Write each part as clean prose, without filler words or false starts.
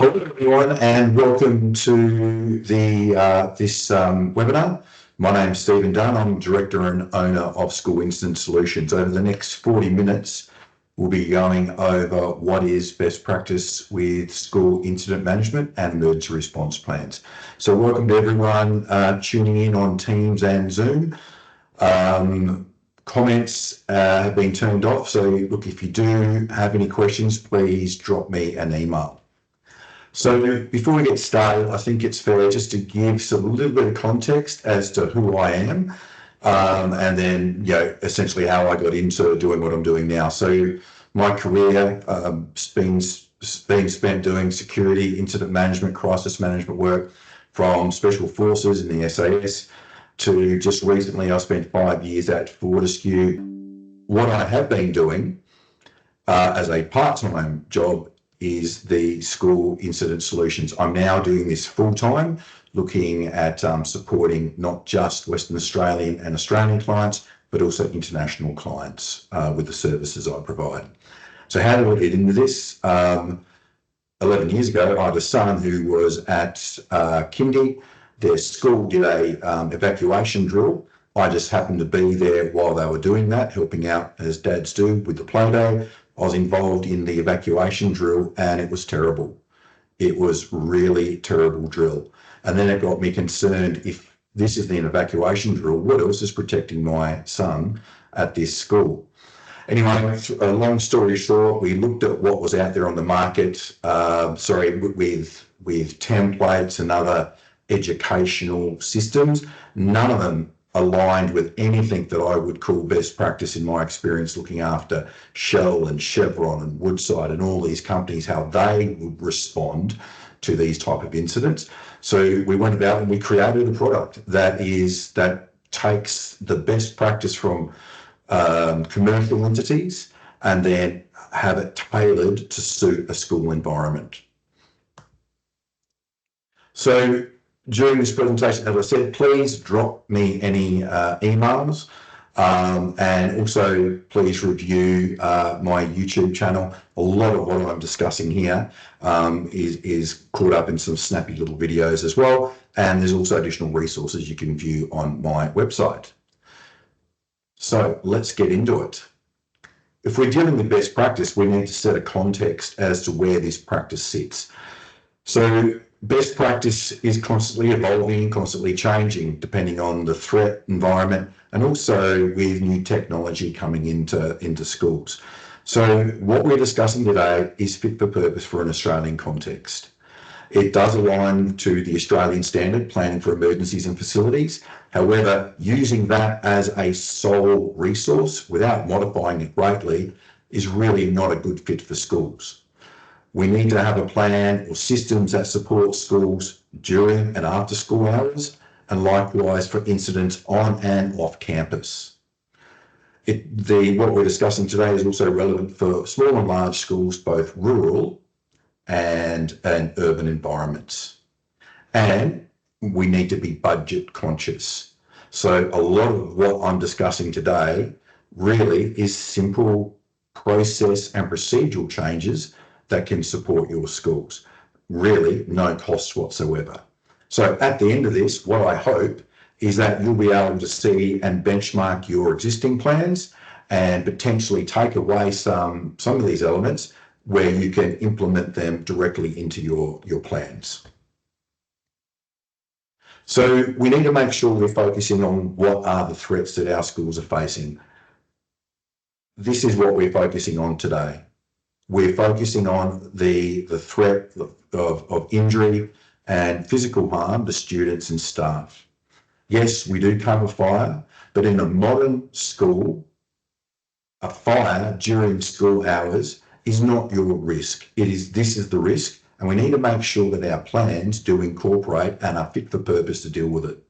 Hello everyone and welcome to this webinar. My name's Stephen Dunn. I'm Director and Owner of School Incident Solutions. Over the next 40 minutes, we'll be going over what is best practice with school incident management and emergency response plans. So welcome to everyone tuning in on Teams and Zoom. Comments have been turned off. So look, if you do have any questions, please drop me an email. So before we get started, I think it's fair just to give a little bit of context as to who I am, and then essentially how I got into doing what I'm doing now. So my career has been spent doing security, incident management, crisis management work, from special forces in the SAS to just recently I spent 5 years at Fortescue. What I have been doing as a part-time job is the school incident solutions. I'm now doing this full-time, looking at supporting not just Western Australian and Australian clients, but also international clients with the services I provide. So how did I get into this? 11 years ago, I had a son who was at kindy. Their school did a evacuation drill. I just happened to be there while they were doing that, helping out as dads do with the play-doh. I was involved in the evacuation drill and it was terrible. It was really terrible drill. And then it got me concerned, if this is an evacuation drill, what else is protecting my son at this school? Anyway, a long story short, we looked at what was out there on the market, with templates and other educational systems. None of them aligned with anything that I would call best practice in my experience looking after Shell and Chevron and Woodside and all these companies, how they would respond to these type of incidents. So we went about and we created a product that takes the best practice from commercial entities and then have it tailored to suit a school environment. So during this presentation, as I said, please drop me any emails and also please review my YouTube channel. A lot of what I'm discussing here is caught up in some snappy little videos as well. And there's also additional resources you can view on my website. So let's get into it. If we're dealing with best practice, we need to set a context as to where this practice sits. So best practice is constantly evolving, constantly changing, depending on the threat environment and also with new technology coming into schools. So what we're discussing today is fit for purpose for an Australian context. It does align to the Australian standard, planning for emergencies and facilities. However, using that as a sole resource without modifying it greatly is really not a good fit for schools. We need to have a plan or systems that support schools during and after school hours, and likewise for incidents on and off campus. What we're discussing today is also relevant for small and large schools, both rural and urban environments. And we need to be budget conscious. So a lot of what I'm discussing today really is simple process and procedural changes that can support your schools. Really no costs whatsoever. So at the end of this, what I hope is that you'll be able to see and benchmark your existing plans and potentially take away some of these elements where you can implement them directly into your plans. So we need to make sure we're focusing on what are the threats that our schools are facing. This is what we're focusing on today. We're focusing on the threat of injury and physical harm to students and staff. Yes, we do cover fire, but in a modern school, a fire during school hours is not your risk. This is the risk, and we need to make sure that our plans do incorporate and are fit for purpose to deal with it.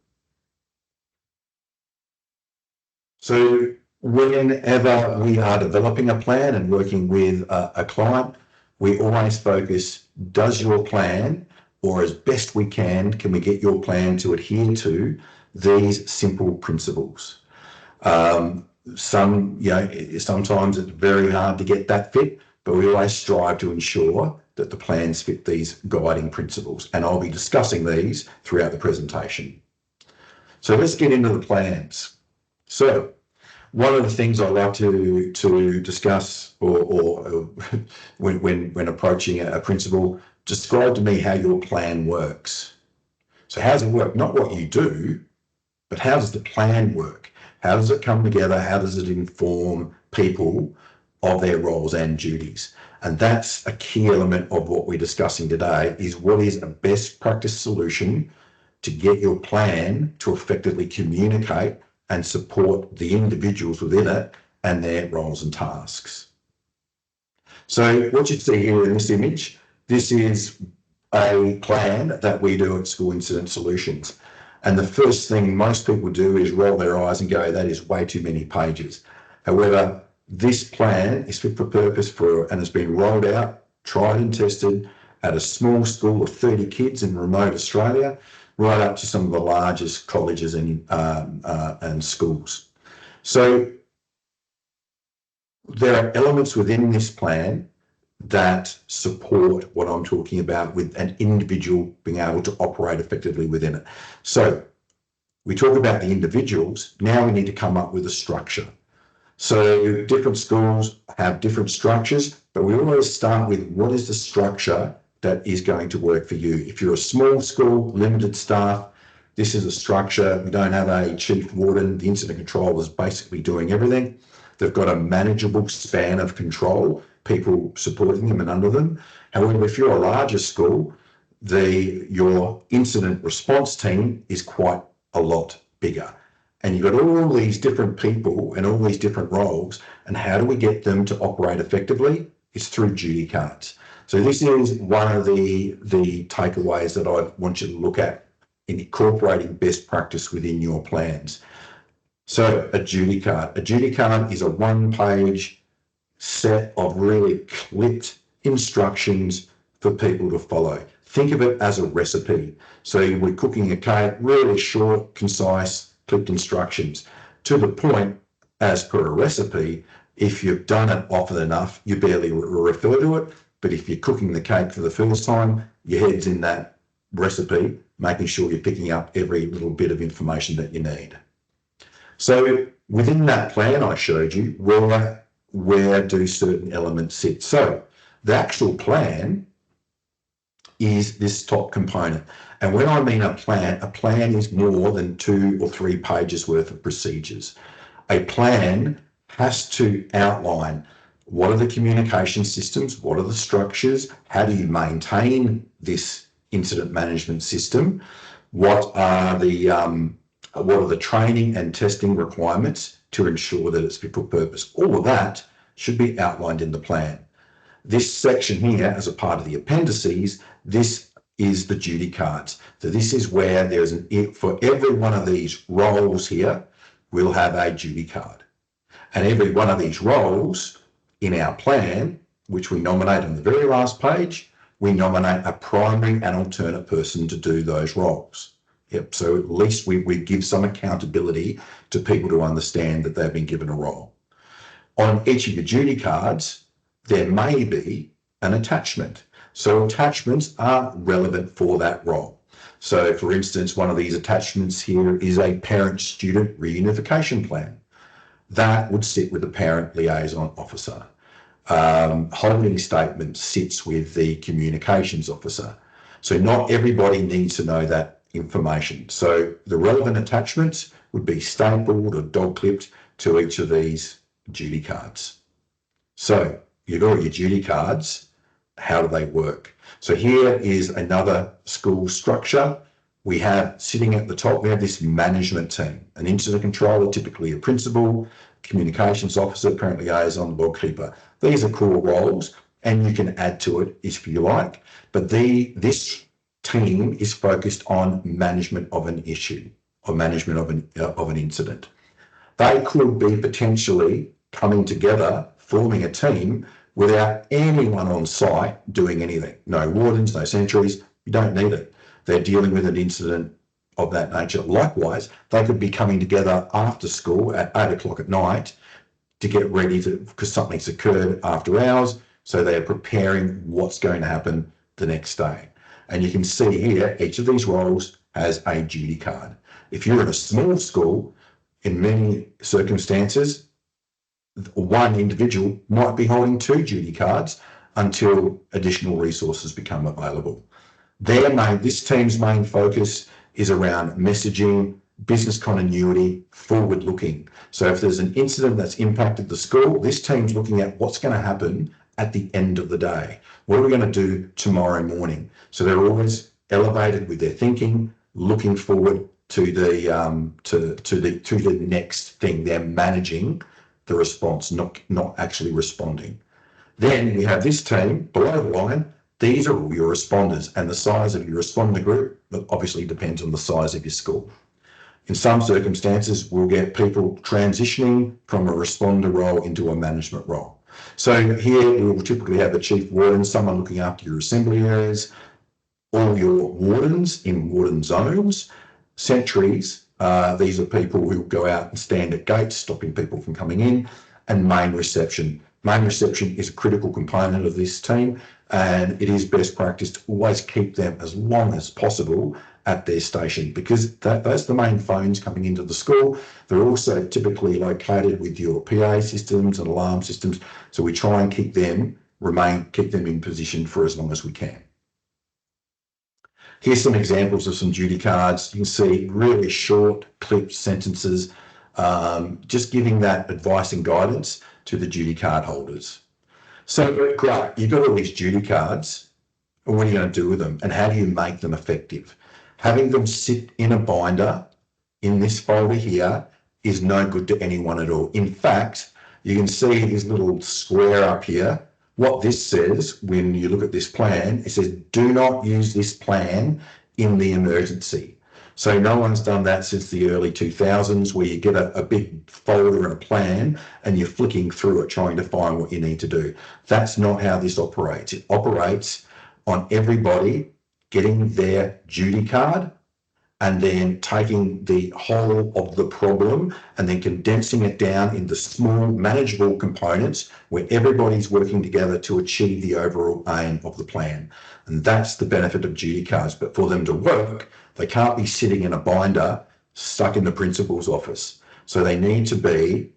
So whenever we are developing a plan and working with a client, we always focus, does your plan, or as best we can we get your plan to adhere to these simple principles? Sometimes it's very hard to get that fit, but we always strive to ensure that the plans fit these guiding principles. And I'll be discussing these throughout the presentation. So let's get into the plans. So one of the things I like to discuss or when approaching a principal, describe to me how your plan works. So how does it work? Not what you do, but how does the plan work? How does it come together? How does it inform people of their roles and duties? And that's a key element of what we're discussing today, is what is a best practice solution to get your plan to effectively communicate and support the individuals within it and their roles and tasks. So what you see here in this image, this is a plan that we do at School Incident Solutions. And the first thing most people do is roll their eyes and go, that is way too many pages. However, this plan is fit for purpose and has been rolled out, tried and tested at a small school of 30 kids in remote Australia, right up to some of the largest colleges and schools. So there are elements within this plan that support what I'm talking about, with an individual being able to operate effectively within it. So we talk about the individuals, now we need to come up with a structure. So different schools have different structures, but we always start with what is the structure that is going to work for you. If you're a small school, limited staff, this is a structure. We don't have a chief warden. The incident controller is basically doing everything. They've got a manageable span of control, people supporting them and under them. However, if you're a larger school, your incident response team is quite a lot bigger. And you've got all these different people and all these different roles. And how do we get them to operate effectively? It's through duty cards. So this is one of the takeaways that I want you to look at in incorporating best practice within your plans. So a duty card. A duty card is a one-page set of really clipped instructions for people to follow. Think of it as a recipe. So we're cooking a cake, really short, concise, clipped instructions. To the point, as per a recipe, if you've done it often enough, you barely refer to it. But if you're cooking the cake for the first time, your head's in that recipe, making sure you're picking up every little bit of information that you need. So within that plan I showed you, where do certain elements sit? So the actual plan is this top component. And when I mean a plan is more than 2 or 3 pages worth of procedures. A plan has to outline what are the communication systems, what are the structures, how do you maintain this incident management system, what are the training and testing requirements to ensure that it's fit for purpose. All of that should be outlined in the plan. This section here, as a part of the appendices, this is the duty cards. So this is where there's for every one of these roles here, we'll have a duty card. And every one of these roles in our plan, which we nominate on the very last page, we nominate a primary and alternate person to do those roles. Yep. So at least we give some accountability to people to understand that they've been given a role. On each of your duty cards, there may be an attachment. So attachments are relevant for that role. So for instance, one of these attachments here is a parent-student reunification plan. That would sit with the parent liaison officer. Holding statement sits with the communications officer. So not everybody needs to know that information. So the relevant attachments would be stapled or dog clipped to each of these duty cards. So you've got your duty cards. How do they work? So here is another school structure. We have sitting at the top, we have this management team, an incident controller, typically a principal, communications officer, parent liaison, log keeper. These are core roles, and you can add to it if you like. But this team is focused on management of an issue or management of an incident. They could be potentially coming together, forming a team without anyone on site doing anything. No wardens, no sentries. You don't need it. They're dealing with an incident of that nature. Likewise, they could be coming together after school at 8 o'clock at night to get ready because something's occurred after hours. So they are preparing what's going to happen the next day. And you can see here, each of these roles has a duty card. If you're in a small school, in many circumstances, one individual might be holding 2 duty cards until additional resources become available. This team's main focus is around messaging, business continuity, forward looking. So if there's an incident that's impacted the school, this team's looking at what's going to happen at the end of the day. What are we going to do tomorrow morning? So they're always elevated with their thinking, looking forward to the next thing. They're managing the response, not actually responding. Then we have this team below the line. These are all your responders, and the size of your responder group obviously depends on the size of your school. In some circumstances, we'll get people transitioning from a responder role into a management role. So here we will typically have a chief warden, someone looking after your assembly areas, all your wardens in warden zones, sentries. These are people who go out and stand at gates, stopping people from coming in, and main reception. Main reception is a critical component of this team, and it is best practice to always keep them as long as possible at their station, because that's the main phones coming into the school. They're also typically located with your PA systems and alarm systems, so we try and keep them in position for as long as we can. Here's some examples of some duty cards. You can see really short clipped sentences, just giving that advice and guidance to the duty card holders. So great, you've got all these duty cards, and what are you going to do with them, and how do you make them effective? Having them sit in a binder in this folder here is no good to anyone at all. In fact, you can see this little square up here. What this says, when you look at this plan, it says, do not use this plan in the emergency. So no one's done that since the early 2000s, where you get a big folder and a plan and you're flicking through it trying to find what you need to do. That's not how this operates. It operates on everybody getting their duty card and then taking the whole of the problem and then condensing it down into small manageable components where everybody's working together to achieve the overall aim of the plan. And that's the benefit of duty cards. But for them to work, they can't be sitting in a binder stuck in the principal's office. So they need to be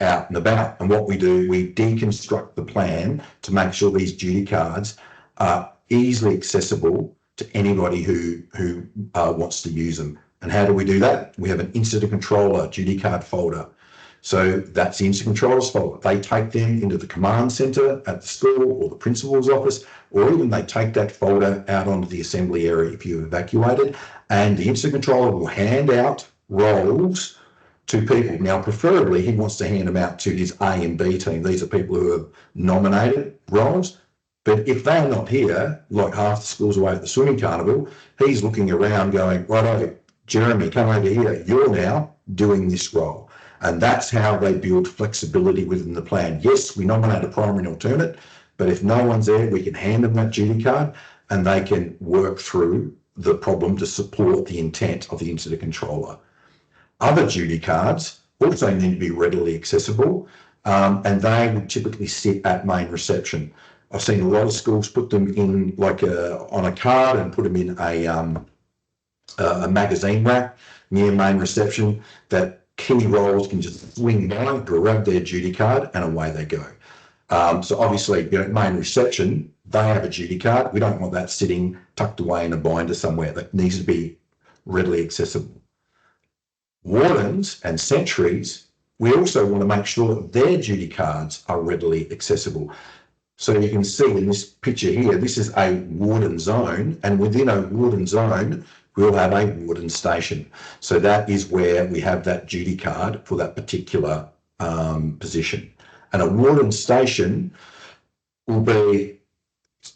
out and about. And what we do, we deconstruct the plan to make sure these duty cards are easily accessible to anybody who wants to use them. And how do we do that? We have an incident controller duty card folder. So that's the incident controller's folder. They take them into the command center at the school or the principal's office, or even they take that folder out onto the assembly area if you've evacuated, and the incident controller will hand out roles to people. Now, preferably, he wants to hand them out to his A and B team. These are people who have nominated roles. But if they're not here, like half the school's away at the swimming carnival, he's looking around going, righto, Jeremy, come over here. You're now doing this role. And that's how they build flexibility within the plan. Yes, we nominate a primary and alternate, but if no one's there, we can hand them that duty card and they can work through the problem to support the intent of the incident controller. Other duty cards also need to be readily accessible, and they would typically sit at main reception. I've seen a lot of schools put them in on a card and put them in a magazine rack near main reception that key roles can just swing by, grab their duty card, and away they go. So obviously, main reception, they have a duty card. We don't want that sitting tucked away in a binder somewhere. That needs to be readily accessible. Wardens and sentries, we also want to make sure that their duty cards are readily accessible. So you can see in this picture here, this is a warden zone, and within a warden zone, we'll have a warden station. So that is where we have that duty card for that particular position. And a warden station will be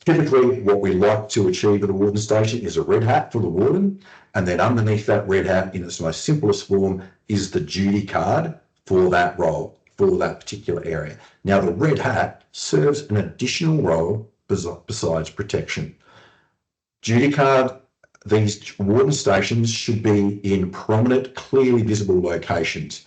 typically what we like to achieve at a warden station is a red hat for the warden. And then underneath that red hat, in its most simplest form, is the duty card for that role, for that particular area. Now, the red hat serves an additional role besides protection. Duty card, these warden stations should be in prominent, clearly visible locations.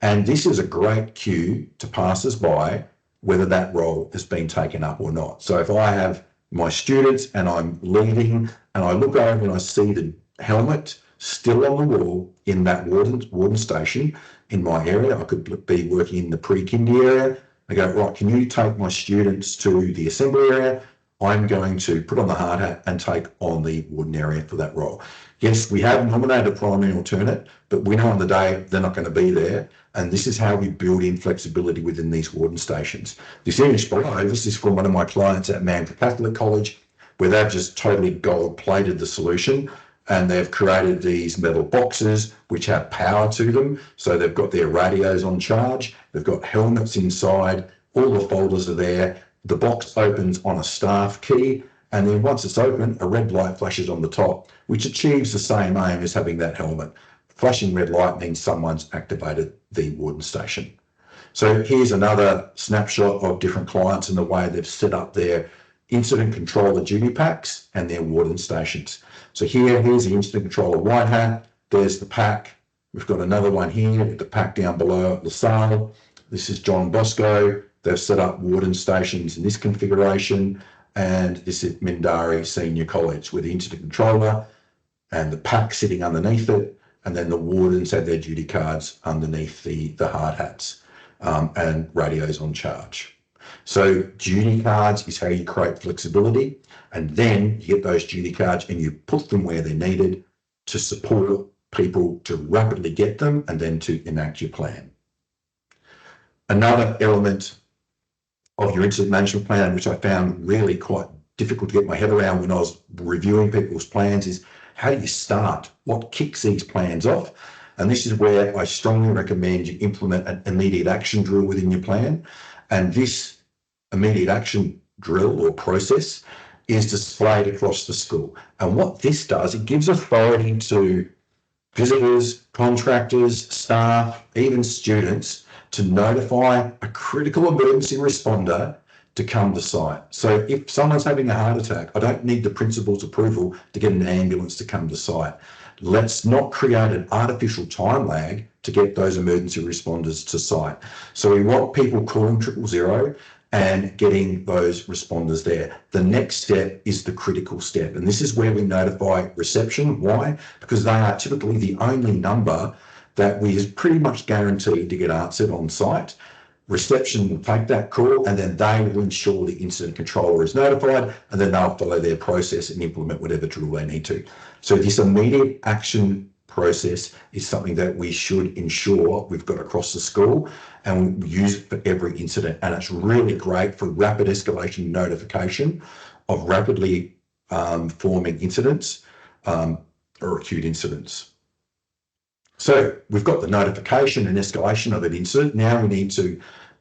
And this is a great cue to passers-by whether that role has been taken up or not. So if I have my students and I'm leaving and I look over and I see the helmet still on the wall in that warden station in my area, I could be working in the pre-kindy area. I go, right, can you take my students to the assembly area? I'm going to put on the hard hat and take on the warden area for that role. Yes, we have nominated a primary alternate, but we know on the day they're not going to be there. And this is how we build in flexibility within these warden stations. This image below, this is from one of my clients at Manford Catholic College, where they've just totally gold-plated the solution, and they've created these metal boxes which have power to them. So they've got their radios on charge, they've got helmets inside, all the folders are there. The box opens on a staff key, and then once it's open, a red light flashes on the top, which achieves the same aim as having that helmet. Flashing red light means someone's activated the warden station. So here's another snapshot of different clients and the way they've set up their incident controller duty packs and their warden stations. So here's the incident controller white hat. There's the pack. We've got another one here with the pack down below at LaSalle. This is John Bosco. They've set up warden stations in this configuration. And this is Mindari Senior College with the incident controller and the pack sitting underneath it. And then the wardens have their duty cards underneath the hard hats and radios on charge. So duty cards is how you create flexibility. And then you get those duty cards and you put them where they're needed to support people to rapidly get them and then to enact your plan. Another element of your incident management plan, which I found really quite difficult to get my head around when I was reviewing people's plans, is how do you start? What kicks these plans off? And this is where I strongly recommend you implement an immediate action drill within your plan. And this immediate action drill or process is displayed across the school. And what this does, it gives authority to visitors, contractors, staff, even students to notify a critical emergency responder to come to site. So if someone's having a heart attack, I don't need the principal's approval to get an ambulance to come to site. Let's not create an artificial time lag to get those emergency responders to site. So we want people calling 000 and getting those responders there. The next step is the critical step. And this is where we notify reception. Why? Because they are typically the only number that we is pretty much guaranteed to get answered on site. Reception will take that call and then they will ensure the incident controller is notified, and then they'll follow their process and implement whatever drill they need to. So this immediate action process is something that we should ensure we've got across the school, and we use it for every incident. And it's really great for rapid escalation notification of rapidly forming incidents or acute incidents. So we've got the notification and escalation of an incident. Now we need to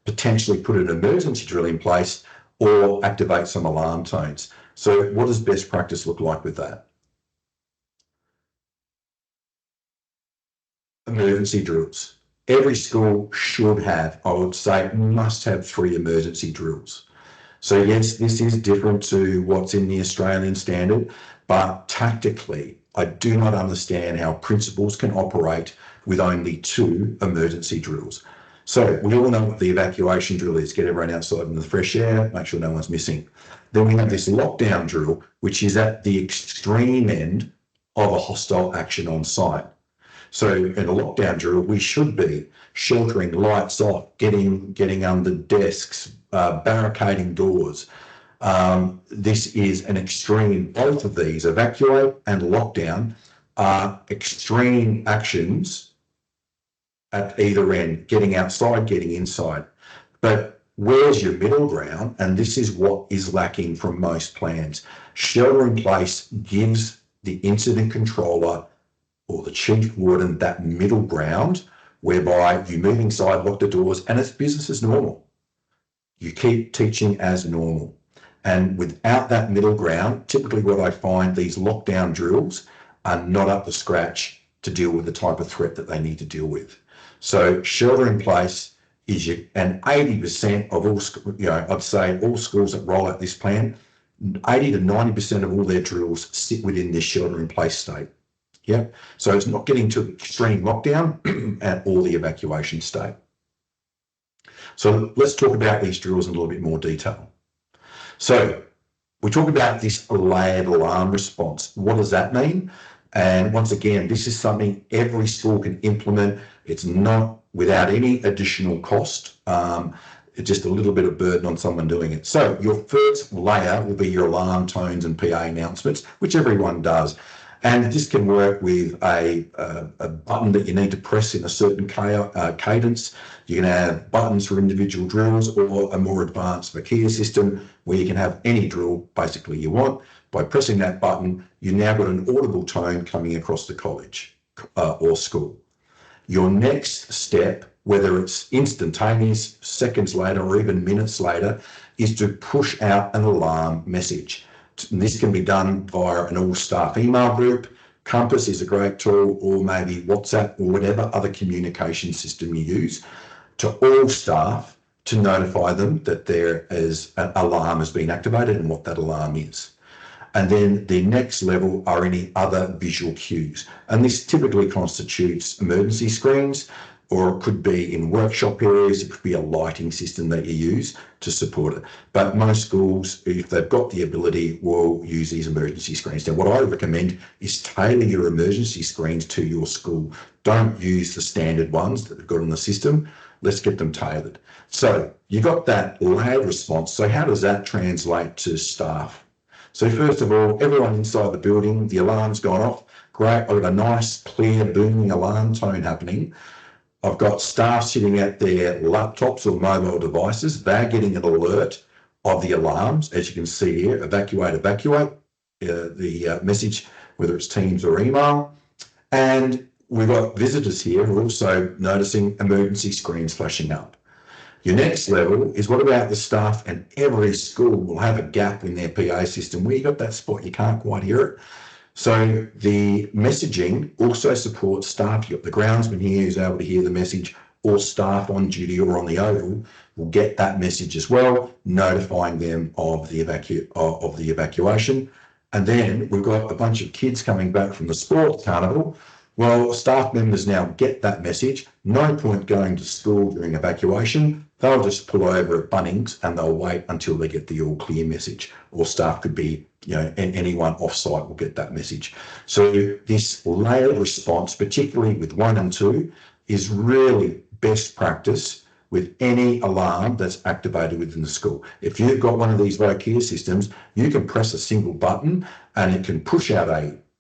potentially put an emergency drill in place or activate some alarm tones. So what does best practice look like with that? Emergency drills. Every school should have, I would say, must have 3 emergency drills. So yes, this is different to what's in the Australian standard, but tactically, I do not understand how principals can operate with only 2 emergency drills. So we all know what the evacuation drill is: get everyone outside in the fresh air, make sure no one's missing. Then we have this lockdown drill, which is at the extreme end of a hostile action on site. So in a lockdown drill, we should be sheltering, lights off, getting under desks, barricading doors. This is an extreme. Both of these, evacuate and lockdown, are extreme actions at either end, getting outside, getting inside. But where's your middle ground? And this is what is lacking from most plans. Shelter in place gives the incident controller or the chief warden that middle ground whereby you move inside, lock the doors, and it's business as normal. You keep teaching as normal. And without that middle ground, typically what I find, these lockdown drills are not up to scratch to deal with the type of threat that they need to deal with. So shelter in place is and 80% of all, I'd say all schools that roll out this plan, 80 to 90% of all their drills sit within this shelter in place state. Yeah. So it's not getting to extreme lockdown or the evacuation state. So let's talk about these drills in a little bit more detail. So we talk about this layered alarm response. What does that mean? And once again, this is something every school can implement. It's not without any additional cost. It's just a little bit of burden on someone doing it. So your first layer will be your alarm tones and PA announcements, which everyone does. And this can work with a button that you need to press in a certain cadence. You can have buttons for individual drills, or a more advanced Evacuation system where you can have any drill basically you want. By pressing that button, you now got an audible tone coming across the college or school. Your next step, whether it's instantaneous, seconds later, or even minutes later, is to push out an alarm message. And this can be done via an all-staff email group. Compass is a great tool, or maybe WhatsApp, or whatever other communication system you use, to all staff to notify them that there is an alarm has been activated and what that alarm is. And then the next level are any other visual cues. And this typically constitutes emergency screens, or it could be in workshop areas. It could be a lighting system that you use to support it. But most schools, if they've got the ability, will use these emergency screens. Now, what I recommend is tailor your emergency screens to your school. Don't use the standard ones that they've got in the system. Let's get them tailored. So you got that layered response. So how does that translate to staff? So first of all, everyone inside the building, the alarm's gone off. Great, I've got a nice, clear, booming alarm tone happening. I've got staff sitting at their laptops or mobile devices. They're getting an alert of the alarms, as you can see here, evacuate, evacuate, the message, whether it's Teams or email. And we've got visitors here who are also noticing emergency screens flashing up. Your next level is, what about the staff? And every school will have a gap in their PA system where you got that spot, you can't quite hear it. So the messaging also supports staff. You got the groundsman here who's able to hear the message, or staff on duty or on the oval will get that message as well, notifying them of the evacuation. And then we've got a bunch of kids coming back from the sports carnival. Well, staff members now get that message. No point going to school during evacuation. They'll just pull over at Bunnings and they'll wait until they get the all clear message. Or staff could be, and anyone off-site will get that message. So this layered response, particularly with 1 and 2, is really best practice with any alarm that's activated within the school. If you've got one of these Evacuation systems, you can press a single button and it can push out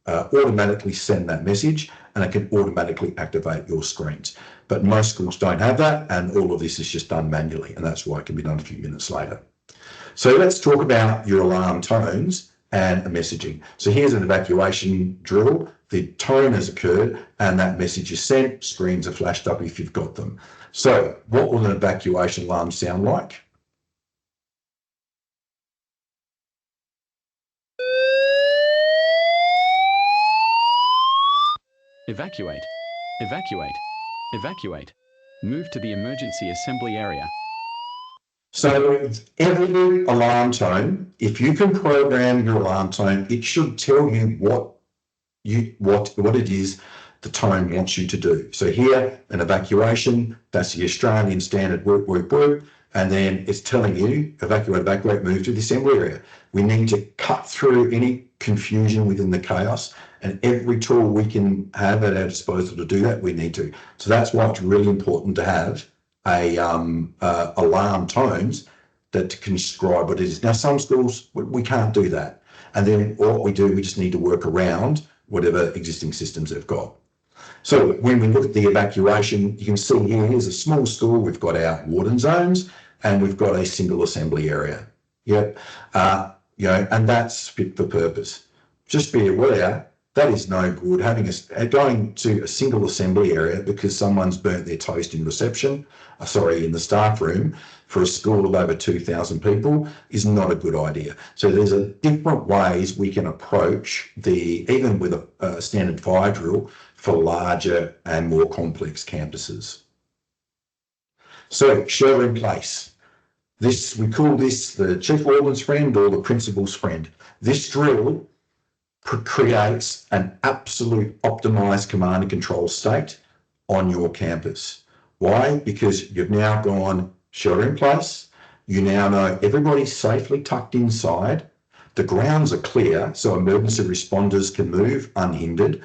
automatically send that message, and it can automatically activate your screens. But most schools don't have that, and all of this is just done manually, and that's why it can be done a few minutes later. So let's talk about your alarm tones and the messaging. So here's an evacuation drill. The tone has occurred and that message is sent. Screens are flashed up if you've got them. So what will an evacuation alarm sound like? Evacuate, evacuate, evacuate. Move to the emergency assembly area. So every alarm tone, if you can program your alarm tone, it should tell you what it is the tone wants you to do. So here, an evacuation, that's the Australian standard work, and then it's telling you evacuate, evacuate, move to the assembly area. We need to cut through any confusion within the chaos, and every tool we can have at our disposal to do that, we need to. So that's why it's really important to have alarm tones that can describe what it is. Now, some schools, we can't do that. And then what we do, we just need to work around whatever existing systems they've got. So when we look at the evacuation, you can see here, here's a small school. We've got our warden zones and we've got a single assembly area. Yep. And that's fit for purpose. Just be aware, that is no good. Going to a single assembly area because someone's burnt their toast in reception, in the staff room for a school of over 2,000 people is not a good idea. So there's different ways we can approach even with a standard fire drill for larger and more complex campuses. So shelter in place. We call this the chief warden's friend or the principal's friend. This drill creates an absolute optimized command and control state on your campus. Why? Because you've now gone shelter in place. You now know everybody's safely tucked inside. The grounds are clear, so emergency responders can move unhindered.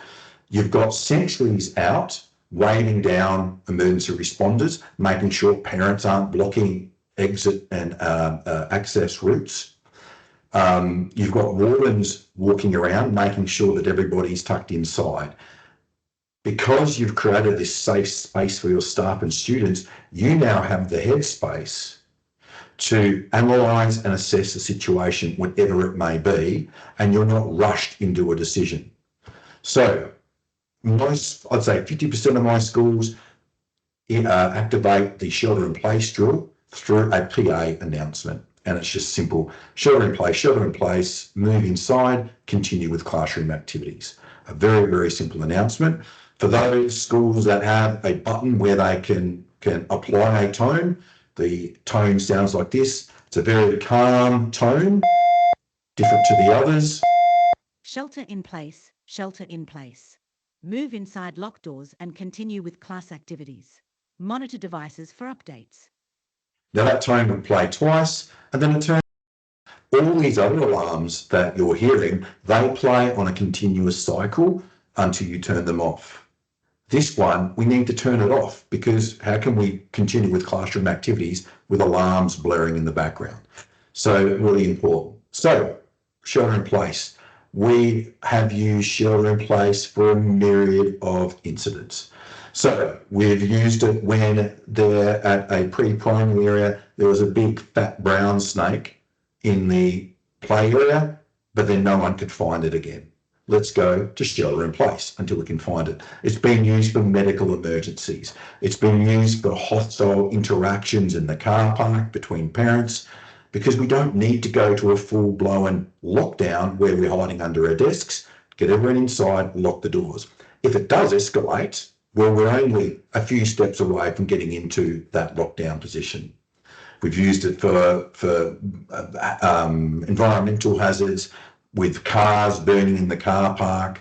You've got sentries out, waving down emergency responders, making sure parents aren't blocking exit and access routes. You've got wardens walking around, making sure that everybody's tucked inside. Because you've created this safe space for your staff and students, you now have the headspace to analyse and assess the situation, whatever it may be, and you're not rushed into a decision. So I'd say 50% of my schools activate the shelter in place drill through a PA announcement. And it's just simple: shelter in place, move inside, continue with classroom activities. A very, very simple announcement. For those schools that have a button where they can apply a tone, the tone sounds like this. It's a very calm tone, different to the others. Shelter in place, shelter in place. Move inside locked doors and continue with class activities. Monitor devices for updates. Now that tone would play twice, and then it turns. All these other alarms that you're hearing, they play on a continuous cycle until you turn them off. This one, we need to turn it off, because how can we continue with classroom activities with alarms blaring in the background? So really important. So shelter in place. We have used shelter in place for a myriad of incidents. So we've used it when they're at a pre-primary area, there was a big fat brown snake in the play area, but then no one could find it again. Let's go to shelter in place until we can find it. It's been used for medical emergencies. It's been used for hostile interactions in the car park between parents, because we don't need to go to a full-blown lockdown where we're hiding under our desks. Get everyone inside, lock the doors. If it does escalate, well, we're only a few steps away from getting into that lockdown position. We've used it for environmental hazards, with cars burning in the car park.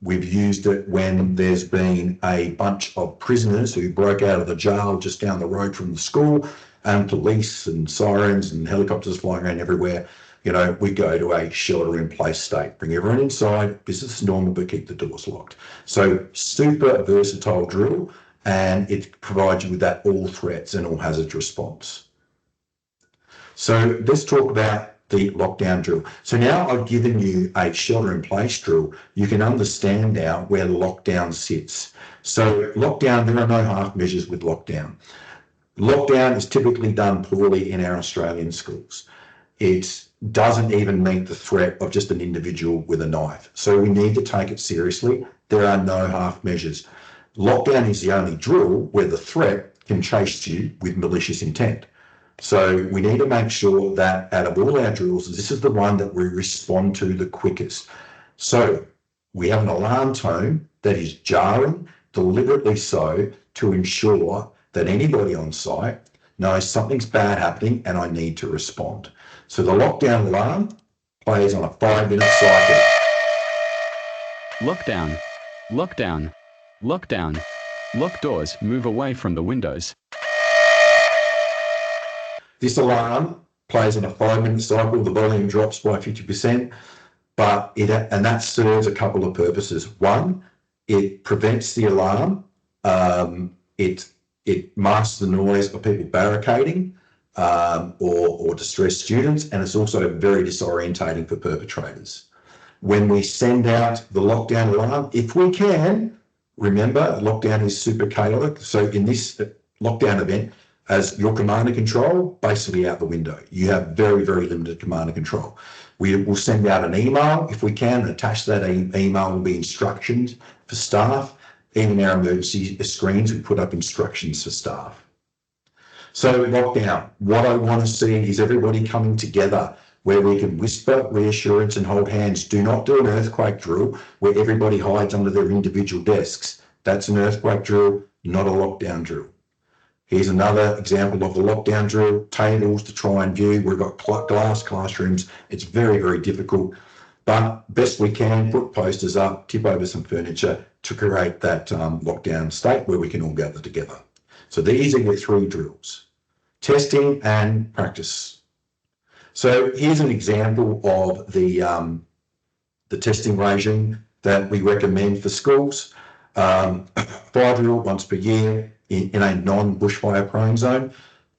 We've used it when there's been a bunch of prisoners who broke out of the jail just down the road from the school, and police and sirens and helicopters flying around everywhere. You know, we go to a shelter in place state, bring everyone inside, business as normal, but keep the doors locked. So super versatile drill, and it provides you with that all threats and all hazards response. So let's talk about the lockdown drill. So now I've given you a shelter in place drill. You can understand now where lockdown sits. So lockdown, there are no half measures with lockdown. Lockdown is typically done poorly in our Australian schools. It doesn't even meet the threat of just an individual with a knife. So we need to take it seriously. There are no half measures. Lockdown is the only drill where the threat can chase you with malicious intent. So we need to make sure that out of all our drills, this is the one that we respond to the quickest. So we have an alarm tone that is jarring, deliberately so, to ensure that anybody on site knows something's bad happening and I need to respond. So the lockdown alarm plays on a 5-minute cycle. Lockdown. Lockdown. Lockdown. Lock doors, move away from the windows. This alarm plays on a 5-minute cycle. The volume drops by 50%, and that serves a couple of purposes. One, it prevents the alarm. It masks the noise of people barricading or distressed students, and it's also very disorientating for perpetrators. When we send out the lockdown alarm, if we can, remember, lockdown is super chaotic. So in this lockdown event, as your command and control, basically out the window. You have very, very limited command and control. We will send out an email if we can, and attached to that email will be instructions for staff. Even our emergency screens, we put up instructions for staff. So lockdown, what I want to see is everybody coming together where we can whisper reassurance and hold hands. Do not do an earthquake drill where everybody hides under their individual desks. That's an earthquake drill, not a lockdown drill. Here's another example of the lockdown drill, tables to try and view. We've got glass classrooms. It's very, very difficult, but best we can, put posters up, tip over some furniture to create that lockdown state where we can all gather together. So these are your 3 drills. testing and practice. So here's an example of the testing regime that we recommend for schools. Fire drill once per year in a non-bushfire prone zone.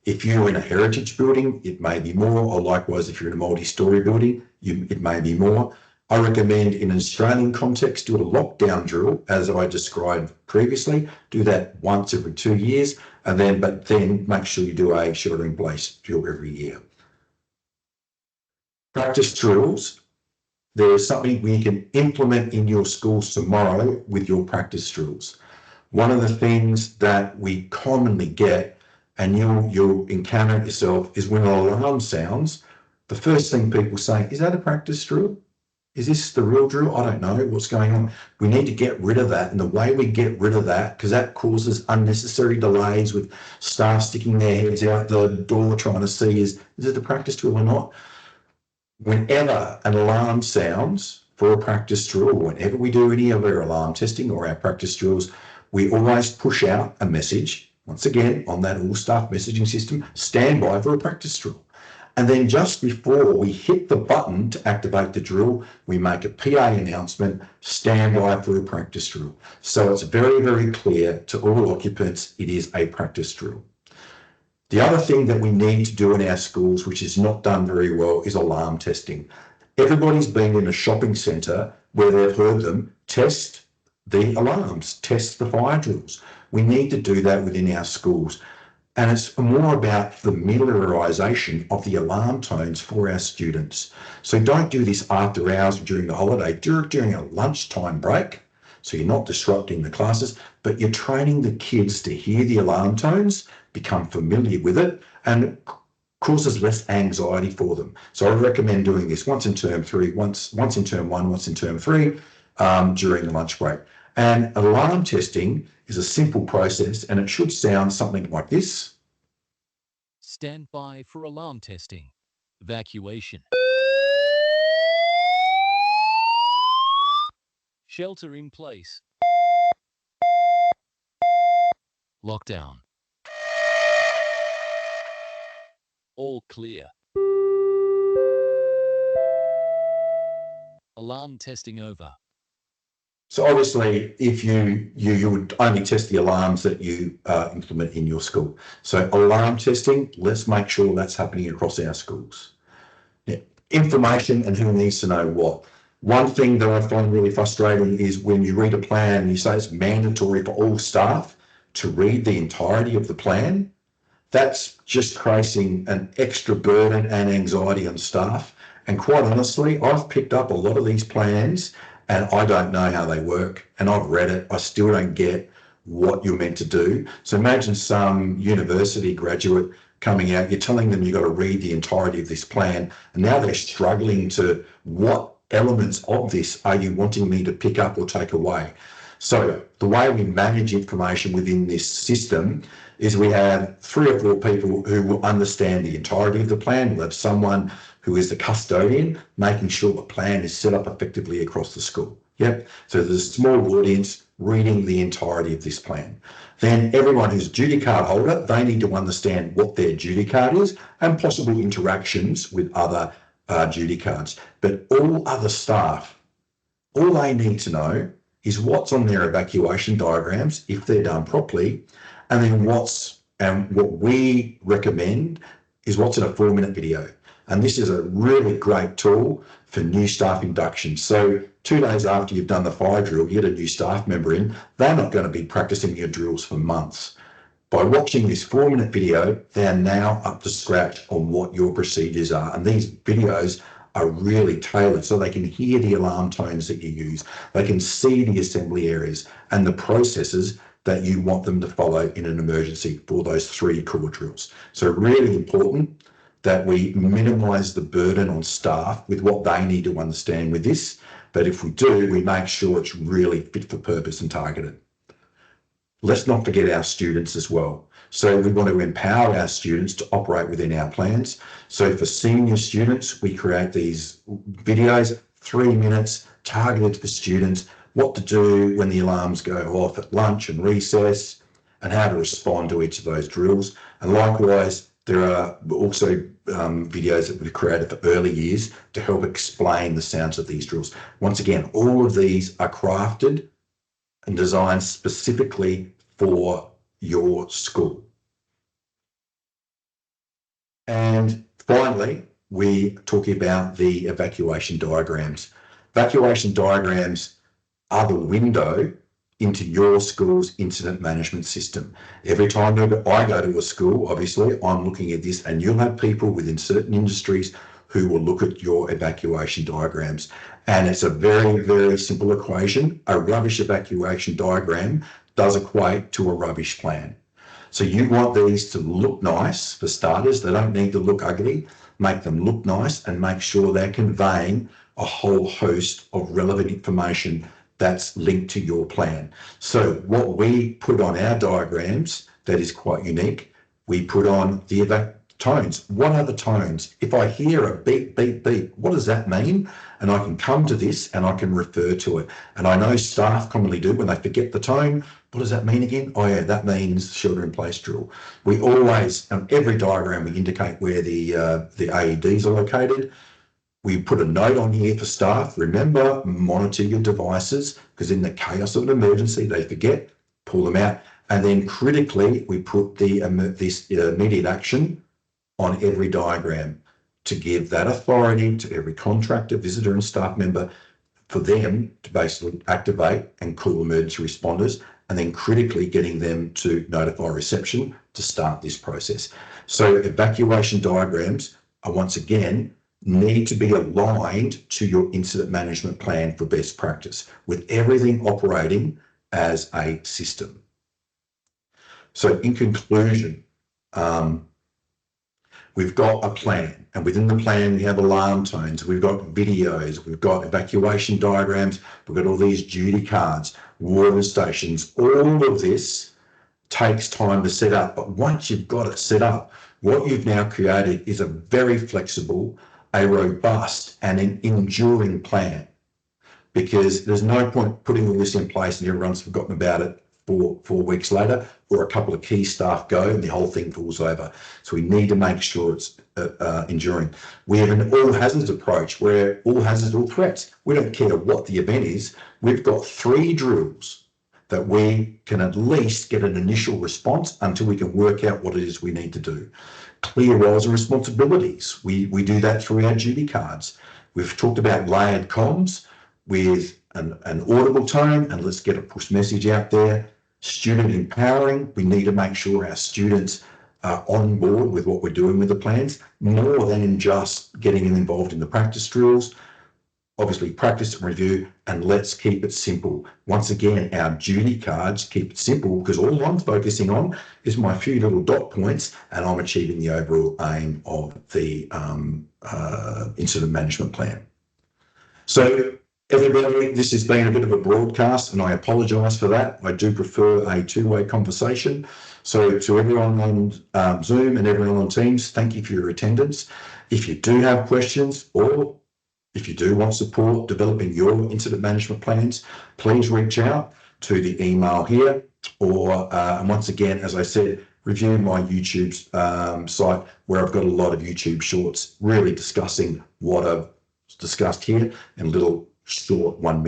If you're in a heritage building, it may be more, or likewise, if you're in a multi-storey building, it may be more. I recommend in an Australian context, do a lockdown drill, as I described previously. Do that once every 2 years, but then make sure you do a shelter-in-place drill every year. Practice drills. There is something we can implement in your schools tomorrow with your practice drills. One of the things that we commonly get, and you'll encounter it yourself, is when an alarm sounds, the first thing people say, is that a practice drill? Is this the real drill? I don't know what's going on. We need to get rid of that. And the way we get rid of that, because that causes unnecessary delays with staff sticking their heads out the door trying to see is it a practice drill or not? Whenever an alarm sounds for a practice drill, whenever we do any of our alarm testing or our practice drills, we always push out a message, once again, on that all staff messaging system, stand by for a practice drill. And then just before we hit the button to activate the drill, we make a PA announcement, stand by for a practice drill. So it's very, very clear to all occupants, it is a practice drill. The other thing that we need to do in our schools, which is not done very well, is alarm testing. Everybody's been in a shopping centre where they've heard them test the alarms, test the fire drills. We need to do that within our schools. And it's more about familiarisation of the alarm tones for our students. So don't do this after hours during the holiday, do it during a lunchtime break. So you're not disrupting the classes, but you're training the kids to hear the alarm tones, become familiar with it, and it causes less anxiety for them. So I recommend doing this once in term 3, once in term 1, once in term 3, during the lunch break. And alarm testing is a simple process, and it should sound something like this. Stand by for alarm testing. Evacuation. Shelter in place. Lockdown. All clear. Alarm testing over. So obviously, if you would only test the alarms that you implement in your school. So alarm testing, let's make sure that's happening across our schools. Yeah. Information and who needs to know what. One thing that I find really frustrating is when you read a plan and you say it's mandatory for all staff to read the entirety of the plan. That's just creating an extra burden and anxiety on staff. And quite honestly, I've picked up a lot of these plans and I don't know how they work. And I've read it. I still don't get what you're meant to do. So imagine some university graduate coming out, you're telling them you've got to read the entirety of this plan. And now they're struggling to, what elements of this are you wanting me to pick up or take away? So the way we manage information within this system is we have 3 or 4 people who will understand the entirety of the plan. We'll have someone who is the custodian, making sure the plan is set up effectively across the school. Yep. So there's a small audience reading the entirety of this plan. Then everyone who's a duty card holder, they need to understand what their duty card is and possible interactions with other duty cards. But all other staff, all they need to know is what's on their evacuation diagrams, if they're done properly, and then what we recommend is what's in a 4-minute video. And this is a really great tool for new staff induction. So 2 days after you've done the fire drill, you get a new staff member in, they're not going to be practicing your drills for months. By watching this 4-minute video, they're now up to scratch on what your procedures are. And these videos are really tailored so they can hear the alarm tones that you use. They can see the assembly areas and the processes that you want them to follow in an emergency for those 3 core drills. So really important that we minimise the burden on staff with what they need to understand with this. But if we do, we make sure it's really fit for purpose and targeted. Let's not forget our students as well. So we want to empower our students to operate within our plans. So for senior students, we create these videos, 3 minutes, targeted for students, what to do when the alarms go off at lunch and recess, and how to respond to each of those drills. And likewise, There are also videos that we've created for early years to help explain the sounds of these drills. Once again, all of these are crafted and designed specifically for your school. And finally, we talk about the evacuation diagrams. Evacuation diagrams are the window into your school's incident management system. Every time I go to a school, obviously, I'm looking at this, and you'll have people within certain industries who will look at your evacuation diagrams. And it's a very, very simple equation. A rubbish evacuation diagram does equate to a rubbish plan. So you want these to look nice for starters. They don't need to look ugly. Make them look nice and make sure they're conveying a whole host of relevant information that's linked to your plan. So what we put on our diagrams that is quite unique, we put on the tones. What are the tones? If I hear a beep, beep, beep, what does that mean? And I can come to this and I can refer to it. And I know staff commonly do when they forget the tone. What does that mean again? Oh yeah, that means shelter in place drill. We always, every diagram, we indicate where the AEDs are located. We put a note on here for staff. Remember, monitor your devices, because in the chaos of an emergency, they forget, pull them out. And then critically, we put this immediate action on every diagram to give that authority to every contractor, visitor and staff member for them to basically activate and call emergency responders, and then critically getting them to notify reception to start this process. So evacuation diagrams are, once again, need to be aligned to your incident management plan for best practice, with everything operating as a system. So in conclusion, we've got a plan, and within the plan we have alarm tones, we've got videos, we've got evacuation diagrams, we've got all these duty cards, water stations. All of this takes time to set up, but once you've got it set up, what you've now created is a very flexible, a robust and an enduring plan, because there's no point putting all this in place and everyone's forgotten about it 4 weeks later, or a couple of key staff go and the whole thing falls over. So we need to make sure it's enduring. We have an all hazards approach where all hazards, all threats. We don't care what the event is. We've got 3 drills that we can at least get an initial response until we can work out what it is we need to do. Clear roles and responsibilities. We do that through our duty cards. We've talked about layered comms with an audible tone, and let's get a push message out there. Student empowering. We need to make sure our students are on board with what we're doing with the plans, more than just getting them involved in the practice drills. Obviously, practice and review, and let's keep it simple. Once again, our duty cards keep it simple, because all I'm focusing on is my few little dot points, and I'm achieving the overall aim of the incident management plan. So everybody, this has been a bit of a broadcast, and I apologise for that. I do prefer a 2-way conversation. So to everyone on Zoom and everyone on Teams, thank you for your attendance. If you do have questions, or if you do want support developing your incident management plans, please reach out to the email here, or and once again, as I said, review my YouTube site, where I've got a lot of YouTube shorts really discussing what I've discussed here in little short 1 minute